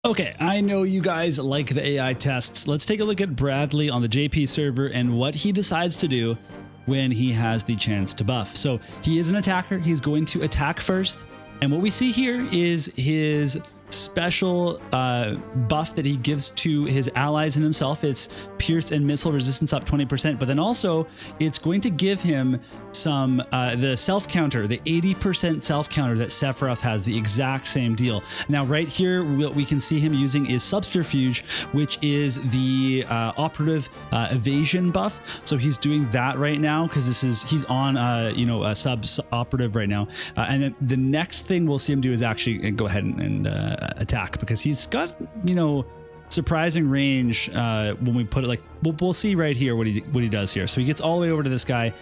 Okay, I know you guys like the AI tests. Let's take a look at Bradley on the JP server and what he decides to do when he has the chance to buff. So he is an attacker. He's going to attack first. And what we see here is his special buff that he gives to his allies and himself. It's pierce and missile resistance up 20%, but then also it's going to give him some the self counter, the 80% self counter that Sephiroth has, the exact same deal. Now right here what we can see him using is Subterfuge, which is the operative evasion buff. So he's doing that right now because he's on a sub operative right now, and then the next thing we'll see him do is actually go ahead and attack, because he's got surprising range when we put it like we'll see right here what he does here. So he gets all the way over to this guy,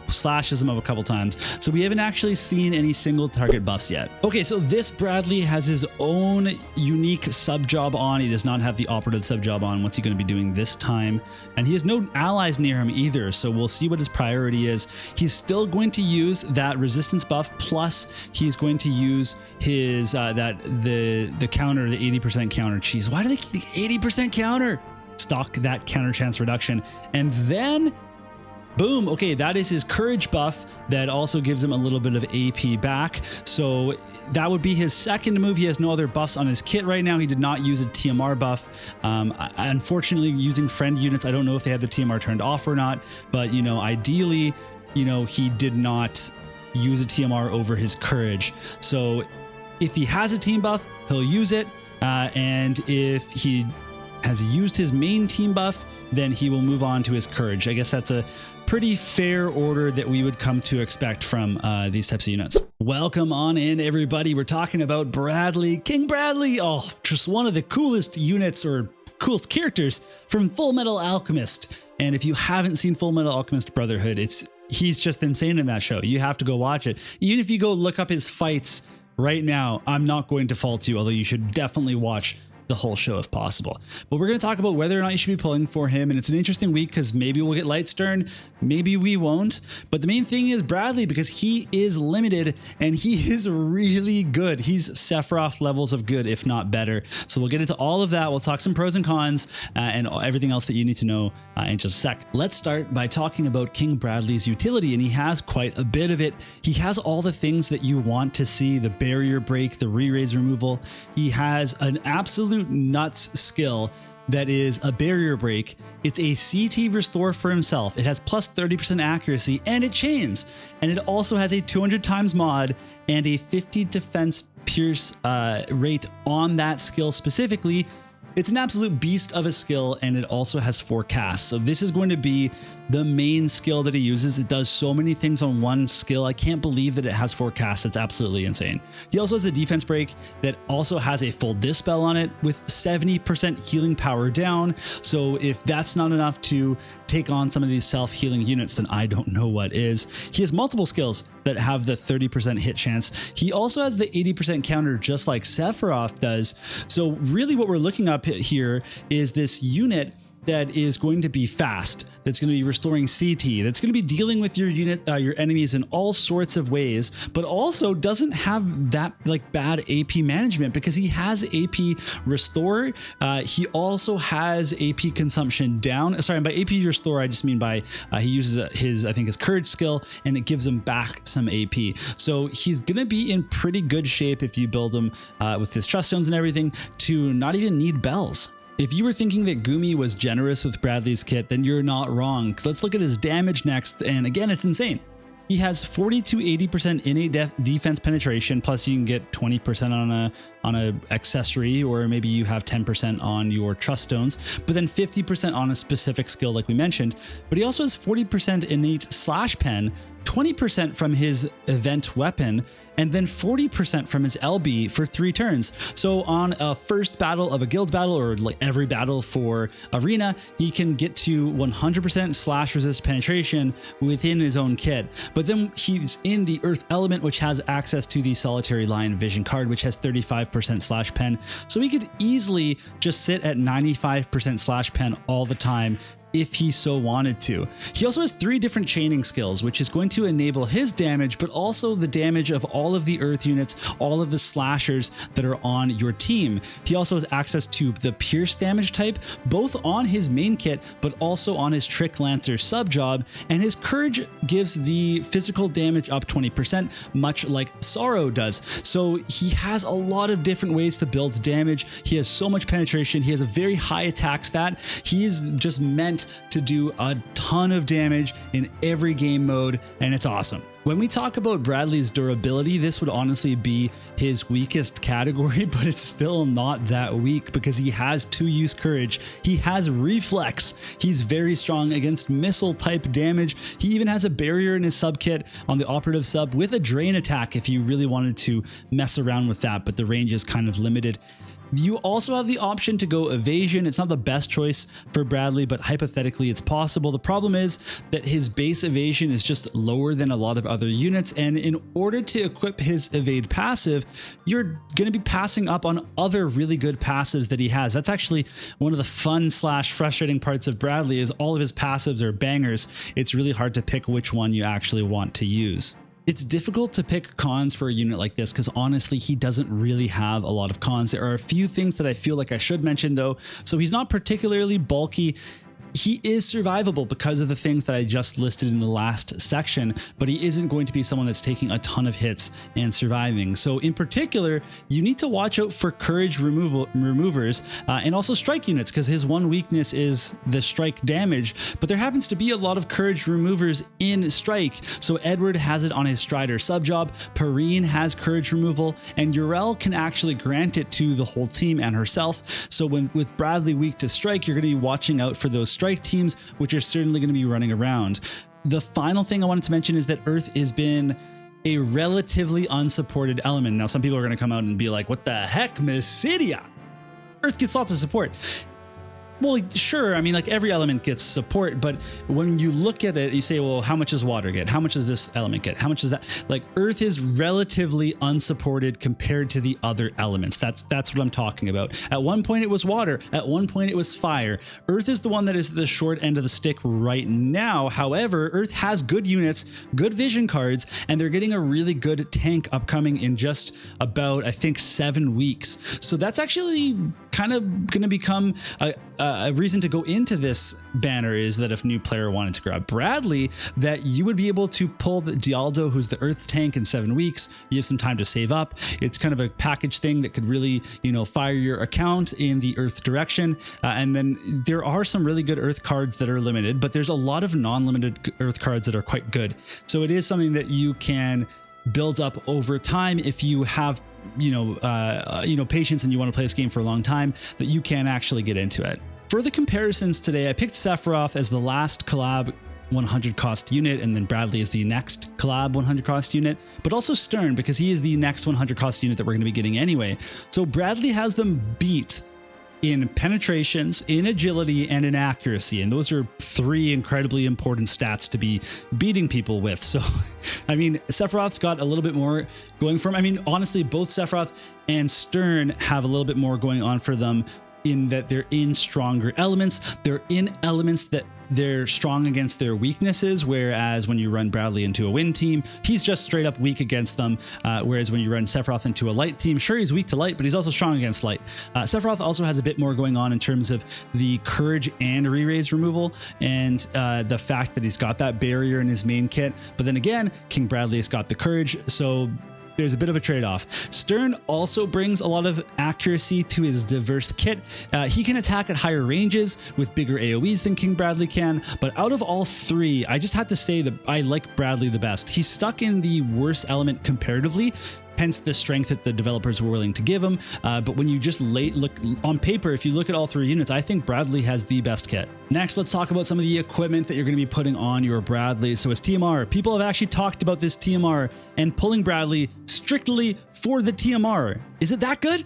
slashes him up a couple times. So we haven't actually seen any single target buffs yet. Okay, so this Bradley has his own unique sub job on. He does not have the operative sub job on. What's he going to be doing this time? And he has no allies near him either, so we'll see what his priority is. He's still going to use that resistance buff, plus he's going to use his the counter, the 80% counter. Jeez, why do they keep the 80% counter? Stock that counter chance reduction, and then boom. Okay, that is his courage buff that also gives him a little bit of AP back. So that would be his second move. He has no other buffs on his kit right now. He did not use a TMR buff. Unfortunately, using friend units, I don't know if they had the TMR turned off or not, but ideally, he did not use a TMR over his courage. So if he has a team buff, he'll use it, and if he has used his main team buff, then he will move on to his courage. I guess that's a pretty fair order that we would come to expect from these types of units. Welcome on in, everybody. We're talking about Bradley, King Bradley. Oh, just one of the coolest units or coolest characters from Full Metal Alchemist. And if you haven't seen Full Metal Alchemist Brotherhood, he's just insane in that show. You have to go watch it. Even if you go look up his fights right now, I'm not going to fault you, although you should definitely watch the whole show if possible. But we're going to talk about whether or not you should be pulling for him, and it's an interesting week because maybe we'll get Lightstern, maybe we won't. But the main thing is Bradley, because he is limited and he is really good. He's Sephiroth levels of good, if not better. So we'll get into all of that. We'll talk some pros and cons and everything else that you need to know in just a sec. Let's start by talking about King Bradley's utility, and he has quite a bit of it. He has all the things that you want to see: the barrier break, the re-raise removal. He has an absolute nuts skill that is a barrier break. It's a CT restore for himself. It has plus 30% accuracy, and it chains. And it also has a 200 times mod and a 50 defense pierce rate on that skill specifically. It's an absolute beast of a skill, and it also has 4 casts. So this is going to be the main skill that he uses. It does so many things on one skill. I can't believe that it has 4 casts. It's absolutely insane. He also has the defense break that also has a full dispel on it with 70% healing power down. So if that's not enough to take on some of these self-healing units, then I don't know what is. He has multiple skills that have the 30% hit chance. He also has the 80% counter, just like Sephiroth does. So really what we're looking up here is this unit that is going to be fast, that's going to be restoring CT, that's going to be dealing with your unit, your enemies in all sorts of ways, but also doesn't have that bad AP management because he has AP restore. He also has AP consumption down. Sorry, by AP restore, I just mean by he uses his courage skill, and it gives him back some AP. So he's going to be in pretty good shape if you build him with his trust stones and everything to not even need bells. If you were thinking that Gumi was generous with Bradley's kit, then you're not wrong. Let's look at his damage next, and again, it's insane. He has 40 to 80% innate defense penetration, plus you can get 20% on a accessory, or maybe you have 10% on your trust stones, but then 50% on a specific skill like we mentioned. But he also has 40% innate slash pen, 20% from his event weapon, and then 40% from his LB for 3 turns. So on a first battle of a guild battle, or like every battle for arena, he can get to 100% slash resist penetration within his own kit. But then he's in the earth element, which has access to the solitary lion vision card, which has 35% slash pen. So he could easily just sit at 95% slash pen all the time, if he so wanted to. He also has 3 different chaining skills, which is going to enable his damage, but also the damage of all of the earth units, all of the slashers that are on your team. He also has access to the pierce damage type, both on his main kit, but also on his Trick Lancer sub job, and his courage gives the physical damage up 20%, much like Sorrow does. So he has a lot of different ways to build damage. He has so much penetration. He has a very high attack stat. He is just meant to do a ton of damage in every game mode, and it's awesome. When we talk about Bradley's durability, this would honestly be his weakest category, but it's still not that weak because he has 2-use courage. He has reflex. He's very strong against missile type damage. He even has a barrier in his sub kit on the operative sub with a drain attack if you really wanted to mess around with that, but the range is kind of limited. You also have the option to go evasion. It's not the best choice for Bradley, but hypothetically it's possible. The problem is that his base evasion is just lower than a lot of other units, and in order to equip his evade passive, you're going to be passing up on other really good passives that he has. That's actually one of the fun / frustrating parts of Bradley, is all of his passives are bangers. It's really hard to pick which one you actually want to use. It's difficult to pick cons for a unit like this because honestly, he doesn't really have a lot of cons. There are a few things that I feel like I should mention though. So he's not particularly bulky. He is survivable because of the things that I just listed in the last section, but he isn't going to be someone that's taking a ton of hits and surviving. So in particular, you need to watch out for courage removers and also strike units, because his one weakness is the strike damage, but there happens to be a lot of courage removers in strike. So Edward has it on his Strider subjob, Perrine has courage removal, and Yrel can actually grant it to the whole team and herself. So with Bradley weak to strike, you're going to be watching out for those strike teams, which are certainly going to be running around. The final thing I wanted to mention is that Earth has been a relatively unsupported element. Now, some people are going to come out and be like, what the heck, Mysidia? Earth gets lots of support. Well, sure. I mean, like every element gets support, but when you look at it, you say, well, how much does water get? How much does this element get? How much does that? Like Earth is relatively unsupported compared to the other elements. That's what I'm talking about. At one point it was water. At one point it was fire. Earth is the one that is the short end of the stick right now. However, Earth has good units, good vision cards, and they're getting a really good tank upcoming in just about, I think, 7 weeks. So that's actually kind of going to become a reason to go into this banner, is that if a new player wanted to grab Bradley, that you would be able to pull the Dialdo, who's the Earth tank, in 7 weeks. You have some time to save up. It's kind of a package thing that could really, fire your account in the Earth direction. And then there are some really good Earth cards that are limited, but there's a lot of non-limited Earth cards that are quite good. So it is something that you can build up over time if you have patience and you want to play this game for a long time, that you can actually get into it. For the comparisons today, I picked Sephiroth as the last collab 100 cost unit, and then Bradley is the next collab 100 cost unit, but also Stern, because he is the next 100 cost unit that we're going to be getting anyway. So Bradley has them beat in penetrations, in agility, and in accuracy. And those are 3 incredibly important stats to be beating people with. So, I mean, Sephiroth's got a little bit more going for him. I mean, honestly, both Sephiroth and Stern have a little bit more going on for them, in that they're in stronger elements. They're in elements that they're strong against their weaknesses, whereas when you run Bradley into a wind team, he's just straight up weak against them. Whereas when you run Sephiroth into a light team, sure, he's weak to light, but he's also strong against light. Sephiroth also has a bit more going on in terms of the courage and re-raise removal, and the fact that he's got that barrier in his main kit. But then again, King Bradley has got the courage, so there's a bit of a trade-off. Stern also brings a lot of accuracy to his diverse kit. He can attack at higher ranges with bigger AoEs than King Bradley can, but out of all 3, I just have to say that I like Bradley the best. He's stuck in the worst element comparatively, hence the strength that the developers were willing to give him. But when you just look on paper, if you look at all 3 units, I think Bradley has the best kit. Next, let's talk about some of the equipment that you're going to be putting on your Bradley. So as TMR, people have actually talked about this TMR and pulling Bradley strictly for the TMR. Is it that good?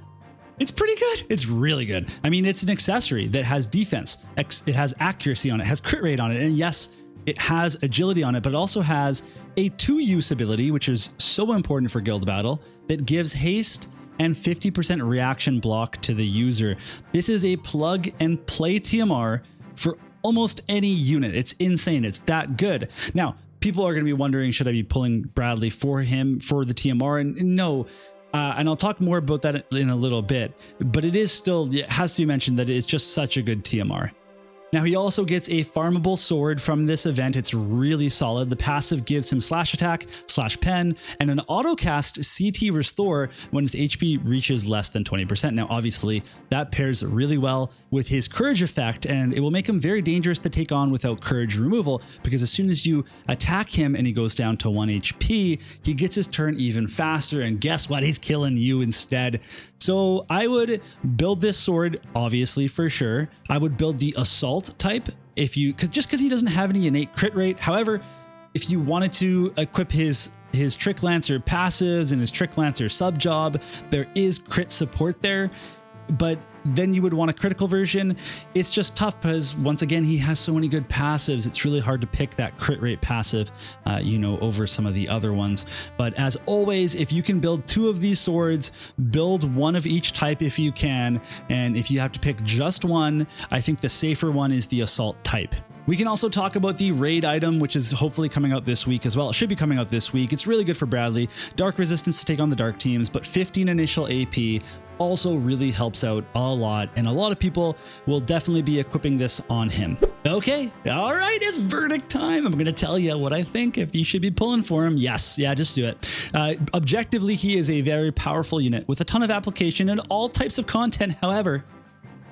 It's pretty good. It's really good. I mean, it's an accessory that has defense. It has accuracy on it, has crit rate on it. And yes, it has agility on it, but it also has a 2-use ability, which is so important for guild battle, that gives haste and 50% reaction block to the user. This is a plug and play TMR for almost any unit. It's insane. It's that good. Now, people are going to be wondering, should I be pulling Bradley for him for the TMR? And no. And I'll talk more about that in a little bit, but it has to be mentioned that it is just such a good TMR. Now, he also gets a farmable sword from this event. It's really solid. The passive gives him slash attack, slash pen, and an autocast CT restore when his HP reaches less than 20%. Now, obviously, that pairs really well with his courage effect, and it will make him very dangerous to take on without courage removal, because as soon as you attack him and he goes down to 1 HP, he gets his turn even faster, and guess what? He's killing you instead. So I would build this sword, obviously, for sure. I would build the assault type because he doesn't have any innate crit rate. However, if you wanted to equip his Trick Lancer passives and his Trick Lancer sub job, there is crit support there, but then you would want a critical version. It's just tough because, once again, he has so many good passives. It's really hard to pick that crit rate passive, over some of the other ones. But as always, if you can build 2 of these swords, build 1 of each type if you can. And if you have to pick just one, I think the safer one is the assault type. We can also talk about the raid item, which is hopefully coming out this week as well. It should be coming out this week. It's really good for Bradley. Dark resistance to take on the dark teams, but 15 initial AP also really helps out a lot, and a lot of people will definitely be equipping this on him. Okay, all right, it's verdict time. I'm going to tell you what I think if you should be pulling for him. Yes, yeah, just do it. Objectively, he is a very powerful unit with a ton of application and all types of content. However,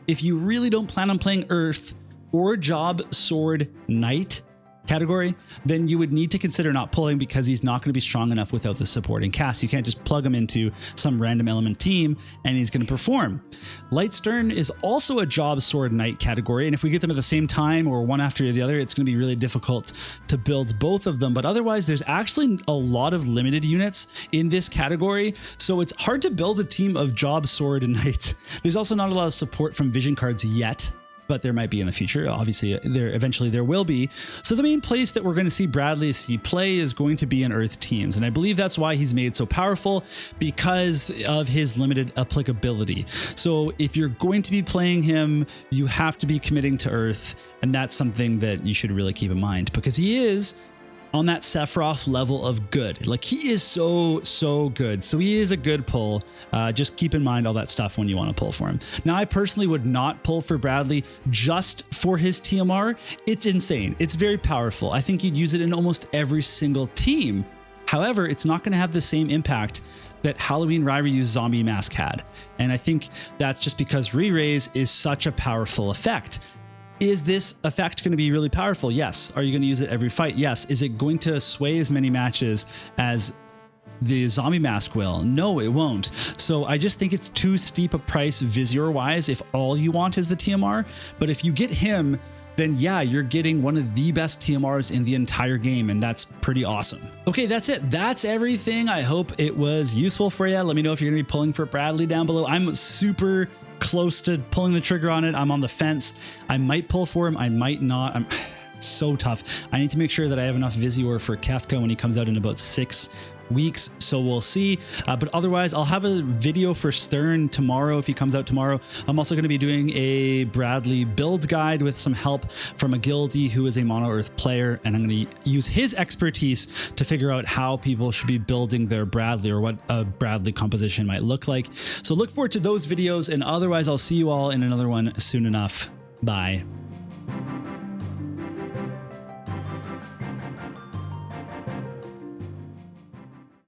if you really don't plan on playing Earth or Job Sword Knight category, then you would need to consider not pulling, because he's not going to be strong enough without the supporting cast. You can't just plug him into some random element team and he's going to perform. Light Stern is also a Job Sword Knight category, and if we get them at the same time or one after the other, it's going to be really difficult to build both of them. But otherwise, there's actually a lot of limited units in this category, so it's hard to build a team of Job Sword Knights. There's also not a lot of support from vision cards yet, but there might be in the future. Obviously, eventually there will be. So the main place that we're going to see Bradley play is going to be in Earth teams, and I believe that's why he's made so powerful, because of his limited applicability. So if you're going to be playing him, you have to be committing to Earth, and that's something that you should really keep in mind, because he is on that Sephiroth level of good. Like, he is so good. So he is a good pull. Just keep in mind all that stuff when you want to pull for him. Now, I personally would not pull for Bradley just for his TMR. It's insane. It's very powerful. I think you'd use it in almost every single team. However, it's not going to have the same impact that Halloween Ryryu's Zombie Mask had. And I think that's just because Re-Raise is such a powerful effect. Is this effect going to be really powerful? Yes. Are you going to use it every fight? Yes. Is it going to sway as many matches as the Zombie Mask will? No, it won't. So I just think it's too steep a price VFVIIR wise if all you want is the TMR. But if you get him, then yeah, you're getting one of the best TMRs in the entire game, and that's pretty awesome. Okay, that's it. That's everything. I hope it was useful for you. Let me know if you're going to be pulling for Bradley down below. I'm super close to pulling the trigger on it. I'm on the fence. I might pull for him. I might not. It's so tough. I need to make sure that I have enough VFVIIR for Kefka when he comes out in about 6 weeks, so we'll see. But otherwise, I'll have a video for Stern tomorrow if he comes out tomorrow. I'm also going to be doing a Bradley build guide with some help from a guildie who is a Mono Earth player, and I'm going to use his expertise to figure out how people should be building their Bradley, or what a Bradley composition might look like. So look forward to those videos, and otherwise I'll see you all in another one soon enough. Bye.